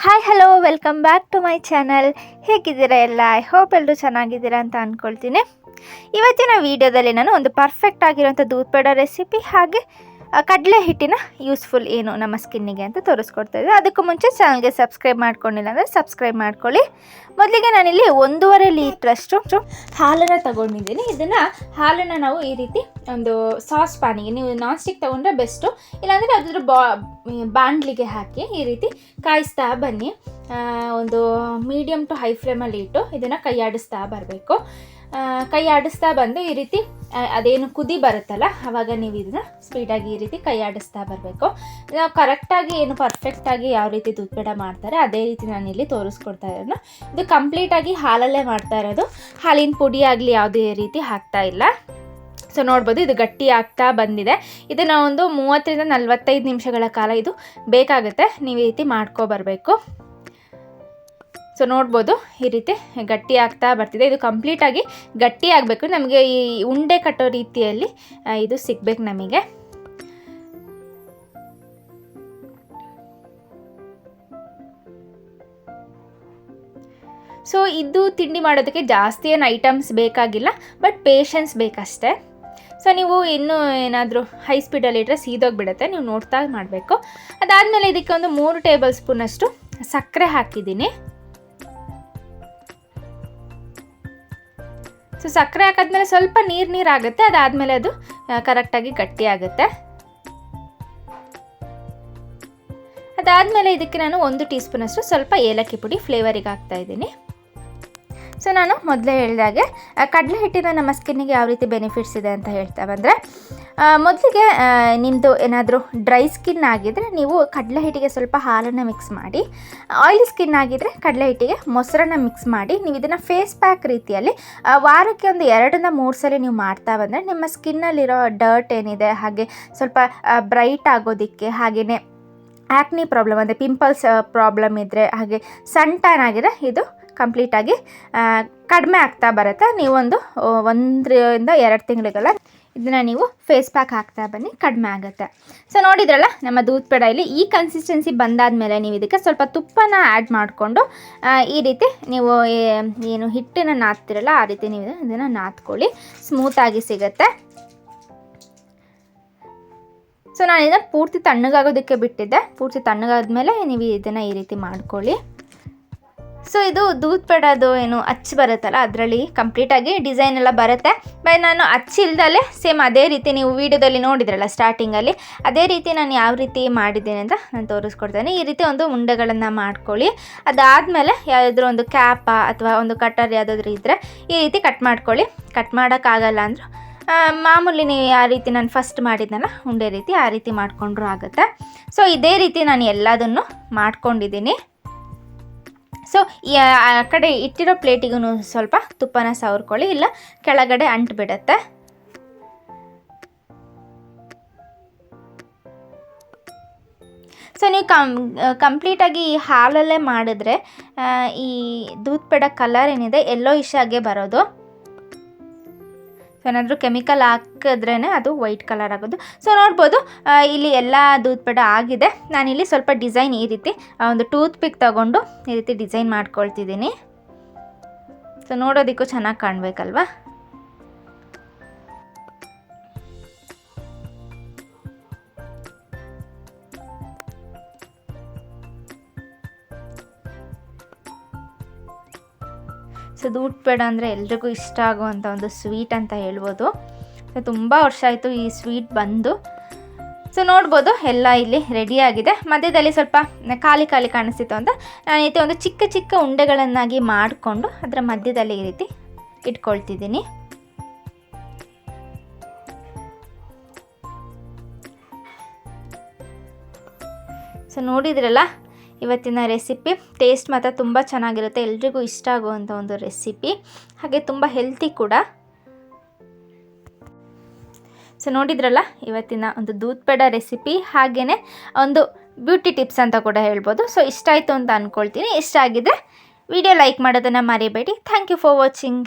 Hi hello welcome back to my channel. ಹೇಗಿದ್ದೀರಾ ಎಲ್ಲ? I hope ಎಲ್ಲರೂ ಚೆನ್ನಾಗಿದ್ದೀರಾ ಅಂತ ಅಂದ್ಕೊಳ್ತೀನಿ. ಇವತ್ತಿನ ವಿಡಿಯೋದಲ್ಲಿ ನಾನು ಒಂದು ಪರ್ಫೆಕ್ಟ್ ಆಗಿರೋಂಥ ದೂದ್ ಪೇಡ ರೆಸಿಪಿ ಹಾಗೆ ಕಡಲೆ ಹಿಟ್ಟಿನ ಯೂಸ್ಫುಲ್ ಏನು ನಮ್ಮ ಸ್ಕಿನ್ನಿಗೆ ಅಂತ ತೋರಿಸ್ಕೊಡ್ತಾ ಇದ್ದೆ. ಅದಕ್ಕೂ ಮುಂಚೆ ಚಾನಲ್ಗೆ ಸಬ್ಸ್ಕ್ರೈಬ್ ಮಾಡ್ಕೊಂಡಿಲ್ಲ ಅಂದರೆ ಸಬ್ಸ್ಕ್ರೈಬ್ ಮಾಡ್ಕೊಳ್ಳಿ. ಮೊದಲಿಗೆ ನಾನಿಲ್ಲಿ 1.5 ಲೀಟ್ರಷ್ಟು ಹಾಲನ್ನು ತಗೊಂಡಿದ್ದೀನಿ. ಹಾಲನ್ನು ನಾವು ಈ ರೀತಿ ಒಂದು ಸಾಸ್ ಪ್ಯಾನಿಗೆ, ನೀವು ನಾನ್ ಸ್ಟಿಕ್ ತೊಗೊಂಡ್ರೆ ಬೆಸ್ಟು, ಇಲ್ಲಾಂದರೆ ಅದ್ರ ಬಾಣಲಿಗೆ ಹಾಕಿ ಈ ರೀತಿ ಕಾಯಿಸ್ತಾ ಬನ್ನಿ. ಒಂದು ಮೀಡಿಯಮ್ ಟು ಹೈ ಫ್ಲೇಮಲ್ಲಿ ಇಟ್ಟು ಇದನ್ನು ಕೈ ಆಡಿಸ್ತಾ ಬರಬೇಕು. ಕೈ ಆಡಿಸ್ತಾ ಬಂದು ಈ ರೀತಿ ಅದೇನು ಕುದಿ ಬರುತ್ತಲ್ಲ ಆವಾಗ ನೀವು ಇದನ್ನು ಸ್ಪೀಡಾಗಿ ಈ ರೀತಿ ಕೈ ಆಡಿಸ್ತಾ ಬರಬೇಕು. ನಾವು ಕರೆಕ್ಟಾಗಿ ಏನು ಪರ್ಫೆಕ್ಟಾಗಿ ಯಾವ ರೀತಿ ದೂದ್ ಪೇಡ ಮಾಡ್ತಾರೆ ಅದೇ ರೀತಿ ನಾನು ಇಲ್ಲಿ ತೋರಿಸ್ಕೊಡ್ತಾ ಇರೋದು. ಇದು ಕಂಪ್ಲೀಟಾಗಿ ಹಾಲಲ್ಲೇ ಮಾಡ್ತಾ ಇರೋದು, ಹಾಲಿನ ಪುಡಿ ಆಗಲಿ ಯಾವುದೇ ರೀತಿ ಹಾಕ್ತಾ ಇಲ್ಲ. ಸೊ ನೋಡ್ಬೋದು ಇದು ಗಟ್ಟಿ ಆಗ್ತಾ ಬಂದಿದೆ. ಇದನ್ನು ಒಂದು 30 ರಿಂದ 45 ನಿಮಿಷಗಳ ಕಾಲ ಇದು ಬೇಕಾಗುತ್ತೆ. ನೀವು ಈ ರೀತಿ ಮಾಡ್ಕೊಬರಬೇಕು. ಸೊ ನೋಡ್ಬೋದು ಈ ರೀತಿ ಗಟ್ಟಿ ಆಗ್ತಾ ಬರ್ತಿದೆ. ಇದು ಕಂಪ್ಲೀಟಾಗಿ ಗಟ್ಟಿ ಆಗಬೇಕು. ನಮಗೆ ಈ ಉಂಡೆ ಕಟ್ಟೋ ರೀತಿಯಲ್ಲಿ ಇದು ಸಿಗಬೇಕು ನಮಗೆ. ಸೊ ಇದು ತಿಂಡಿ ಮಾಡೋದಕ್ಕೆ ಜಾಸ್ತಿ ಏನು ಐಟಮ್ಸ್ ಬೇಕಾಗಿಲ್ಲ, ಬಟ್ ಪೇಷನ್ಸ್ ಬೇಕಷ್ಟೇ. ಸೊ ನೀವು ಇನ್ನೂ ಏನಾದರೂ ಹೈ ಸ್ಪೀಡಲ್ಲಿ ಇಟ್ಟರೆ ಸೀದೋಗಿಬಿಡುತ್ತೆ, ನೀವು ನೋಡ್ತಾ ಮಾಡಬೇಕು. ಅದಾದಮೇಲೆ ಇದಕ್ಕೆ ಒಂದು 3 ಟೇಬಲ್ ಸ್ಪೂನಷ್ಟು ಸಕ್ಕರೆ ಹಾಕಿದ್ದೀನಿ. ಸೊ ಸಕ್ಕರೆ ಹಾಕಿದ್ಮೇಲೆ ಸ್ವಲ್ಪ ನೀರಾಗುತ್ತೆ, ಅದಾದಮೇಲೆ ಅದು ಕರೆಕ್ಟಾಗಿ ಗಟ್ಟಿ ಆಗುತ್ತೆ. ಅದಾದಮೇಲೆ ಇದಕ್ಕೆ ನಾನು 1 ಟೀ ಸ್ಪೂನಷ್ಟು ಸ್ವಲ್ಪ ಏಲಕ್ಕಿ ಪುಡಿ ಫ್ಲೇವರಿಗೆ ಹಾಕ್ತಾಯಿದ್ದೀನಿ. ಸೊ ನಾನು ಮೊದಲೇ ಹೇಳಿದಾಗೆ ಕಡಲೆ ಹಿಟ್ಟಿನ ನಮ್ಮ ಸ್ಕಿನ್ನಿಗೆ ಯಾವ ರೀತಿ ಬೆನಿಫಿಟ್ಸ್ ಇದೆ ಅಂತ ಹೇಳ್ತಾ ಬಂದರೆ, ಮೊದಲಿಗೆ ನಿಮ್ಮದು ಏನಾದರೂ ಡ್ರೈ ಸ್ಕಿನ್ ಆಗಿದ್ದರೆ ನೀವು ಕಡಲೆ ಹಿಟ್ಟಿಗೆ ಸ್ವಲ್ಪ ಹಾಲನ್ನು ಮಿಕ್ಸ್ ಮಾಡಿ, ಆಯಿಲ್ ಸ್ಕಿನ್ ಆಗಿದ್ದರೆ ಕಡಲೆ ಹಿಟ್ಟಿಗೆ ಮೊಸರನ್ನು ಮಿಕ್ಸ್ ಮಾಡಿ ನೀವು ಇದನ್ನು ಫೇಸ್ ಪ್ಯಾಕ್ ರೀತಿಯಲ್ಲಿ ವಾರಕ್ಕೆ ಒಂದು 2 ರಿಂದ 3 ಸಲ ನೀವು ಮಾಡ್ತಾ ಬಂದರೆ ನಿಮ್ಮ ಸ್ಕಿನ್ನಲ್ಲಿರೋ ಡರ್ಟ್ ಏನಿದೆ ಹಾಗೆ ಸ್ವಲ್ಪ ಬ್ರೈಟ್ ಆಗೋದಕ್ಕೆ, ಹಾಗೆಯೇ ಆ್ಯಕ್ನಿ ಪ್ರಾಬ್ಲಮ್ ಅಂದರೆ ಪಿಂಪಲ್ಸ್ ಪ್ರಾಬ್ಲಮ್ ಇದ್ದರೆ, ಹಾಗೆ ಸನ್ ಟ್ಯಾನ್ ಆಗಿದ್ರೆ ಇದು ಕಂಪ್ಲೀಟಾಗಿ ಕಡಿಮೆ ಆಗ್ತಾ ಬರುತ್ತೆ. ನೀವೊಂದು 1 ರಿಂದ 2 ತಿಂಗಳಿಗೆಲ್ಲ ಇದನ್ನು ನೀವು ಫೇಸ್ ಪ್ಯಾಕ್ ಹಾಕ್ತಾ ಬನ್ನಿ, ಕಡಿಮೆ ಆಗುತ್ತೆ. ಸೊ ನೋಡಿದ್ರಲ್ಲ ನಮ್ಮ ದೂದ್ ಪೇಡ ಇಲ್ಲಿ ಈ ಕನ್ಸಿಸ್ಟೆನ್ಸಿ ಬಂದಾದಮೇಲೆ ನೀವು ಇದಕ್ಕೆ ಸ್ವಲ್ಪ ತುಪ್ಪನ ಆ್ಯಡ್ ಮಾಡಿಕೊಂಡು ಈ ರೀತಿ ನೀವು ಏನು ಹಿಟ್ಟನ್ನು ನಾದ್ತಿರಲ್ಲ ಆ ರೀತಿ ನೀವು ಇದನ್ನು ನಾದ್ಕೊಳ್ಳಿ, ಸ್ಮೂತಾಗಿ ಸಿಗುತ್ತೆ. ಸೊ ನಾನು ಇದನ್ನು ಪೂರ್ತಿ ತಣ್ಣಗಾಗೋದಕ್ಕೆ ಬಿಟ್ಟಿದ್ದೆ. ಪೂರ್ತಿ ತಣ್ಣಗಾದ್ಮೇಲೆ ನೀವು ಇದನ್ನು ಈ ರೀತಿ ಮಾಡ್ಕೊಳ್ಳಿ. ಸೊ ಇದು ದೂದ್ ಪೇಡದು ಏನು ಅಚ್ಚು ಬರುತ್ತಲ್ಲ ಅದರಲ್ಲಿ ಕಂಪ್ಲೀಟಾಗಿ ಡಿಸೈನ್ ಎಲ್ಲ ಬರುತ್ತೆ. ಬಟ್ ನಾನು ಅಚ್ಚಿಲ್ದಲ್ಲೇ ಸೇಮ್ ಅದೇ ರೀತಿ ನೀವು ವೀಡಿಯೋದಲ್ಲಿ ನೋಡಿದ್ರಲ್ಲ ಸ್ಟಾರ್ಟಿಂಗಲ್ಲಿ, ಅದೇ ರೀತಿ ನಾನು ಯಾವ ರೀತಿ ಮಾಡಿದ್ದೀನಿ ಅಂತ ನಾನು ತೋರಿಸ್ಕೊಡ್ತೇನೆ. ಈ ರೀತಿ ಒಂದು ಉಂಡೆಗಳನ್ನು ಮಾಡ್ಕೊಳ್ಳಿ. ಅದಾದಮೇಲೆ ಯಾವುದಾದ್ರೂ ಒಂದು ಕ್ಯಾಪ ಅಥವಾ ಒಂದು ಕಟರ್ ಯಾವುದಾದ್ರೂ ಇದ್ದರೆ ಈ ರೀತಿ ಕಟ್ ಮಾಡ್ಕೊಳ್ಳಿ. ಕಟ್ ಮಾಡೋಕ್ಕಾಗಲ್ಲ ಅಂದರೂ ಮಾಮೂಲಿ ನೀವು ಯಾವ ರೀತಿ ನಾನು ಫಸ್ಟ್ ಮಾಡಿದ್ನಲ್ಲ ಉಂಡೆ ರೀತಿ ಆ ರೀತಿ ಮಾಡಿಕೊಂಡ್ರೂ ಆಗುತ್ತೆ. ಸೊ ಇದೇ ರೀತಿ ನಾನು ಎಲ್ಲದನ್ನು ಮಾಡ್ಕೊಂಡಿದ್ದೀನಿ. ಸೊ ಆ ಕಡೆ ಇಟ್ಟಿರೋ ಪ್ಲೇಟಿಗೂ ಸ್ವಲ್ಪ ತುಪ್ಪನ ಸವರ್ಕೊಳ್ಳಿ, ಇಲ್ಲ ಕೆಳಗಡೆ ಅಂಟ್ಬಿಡುತ್ತೆ. ಸೊ ನೀವು ಕಂಪ್ಲೀಟಾಗಿ ಈ ಹಾಲಲ್ಲೇ ಮಾಡಿದ್ರೆ ಈ ದೂದ್ ಪೇಡ ಕಲರ್ ಏನಿದೆ ಯೆಲ್ಲೋಯಿಶ್ ಆಗೇ ಬರೋದು. ಸೊ ಏನಾದರೂ ಕೆಮಿಕಲ್ ಹಾಕಿದ್ರೇ ಅದು ವೈಟ್ ಕಲರ್ ಆಗೋದು. ಸೊ ನೋಡ್ಬೋದು ಇಲ್ಲಿ ಎಲ್ಲ ದೂದ್ ಪೇಡ ಆಗಿದೆ. ನಾನಿಲ್ಲಿ ಸ್ವಲ್ಪ ಡಿಸೈನ್ ಈ ರೀತಿ ಒಂದು ಟೂತ್ ಪಿಕ್ ತಗೊಂಡು ಈ ರೀತಿ ಡಿಸೈನ್ ಮಾಡ್ಕೊಳ್ತಿದ್ದೀನಿ. ಸೊ ನೋಡೋದಕ್ಕೂ ಚೆನ್ನಾಗಿ ಕಾಣಬೇಕಲ್ವಾ. ಸೊ ದೂದ್ ಪೇಡ ಅಂದರೆ ಎಲ್ರಿಗೂ ಇಷ್ಟ ಆಗುವಂಥ ಒಂದು ಸ್ವೀಟ್ ಅಂತ ಹೇಳ್ಬೋದು. ಸೊ ತುಂಬ ವರ್ಷ ಆಯಿತು ಈ ಸ್ವೀಟ್ ಬಂದು. ಸೊ ನೋಡ್ಬೋದು ಎಲ್ಲ ಇಲ್ಲಿ ರೆಡಿಯಾಗಿದೆ. ಮಧ್ಯದಲ್ಲಿ ಸ್ವಲ್ಪ ಖಾಲಿ ಖಾಲಿ ಕಾಣಿಸ್ತಿತ್ತು ಅಂತ ನಾನು ಈ ರೀತಿ ಒಂದು ಚಿಕ್ಕ ಚಿಕ್ಕ ಉಂಡೆಗಳನ್ನಾಗಿ ಮಾಡಿಕೊಂಡು ಅದರ ಮಧ್ಯದಲ್ಲಿ ಈ ರೀತಿ ಇಟ್ಕೊಳ್ತಿದ್ದೀನಿ. ಸೊ ನೋಡಿದ್ರಲ್ಲ ಇವತ್ತಿನ ರೆಸಿಪಿ ಟೇಸ್ಟ್ ಮಾತ್ರ ತುಂಬ ಚೆನ್ನಾಗಿರುತ್ತೆ, ಎಲ್ರಿಗೂ ಇಷ್ಟ ಆಗುವಂಥ ಒಂದು ರೆಸಿಪಿ, ಹಾಗೆ ತುಂಬ ಹೆಲ್ತಿ ಕೂಡ. ಸೊ ನೋಡಿದ್ರಲ್ಲ ಇವತ್ತಿನ ಒಂದು ದೂದ್ ಪೇಡ ರೆಸಿಪಿ, ಹಾಗೆಯೇ ಒಂದು ಬ್ಯೂಟಿ ಟಿಪ್ಸ್ ಅಂತ ಕೂಡ ಹೇಳ್ಬೋದು. ಸೊ ಇಷ್ಟ ಆಯಿತು ಅಂತ ಅಂದ್ಕೊಳ್ತೀನಿ. ಇಷ್ಟ ಆಗಿದ್ದರೆ ವಿಡಿಯೋ ಲೈಕ್ ಮಾಡೋದನ್ನು ಮರಿಬೇಡಿ. Thank you for watching.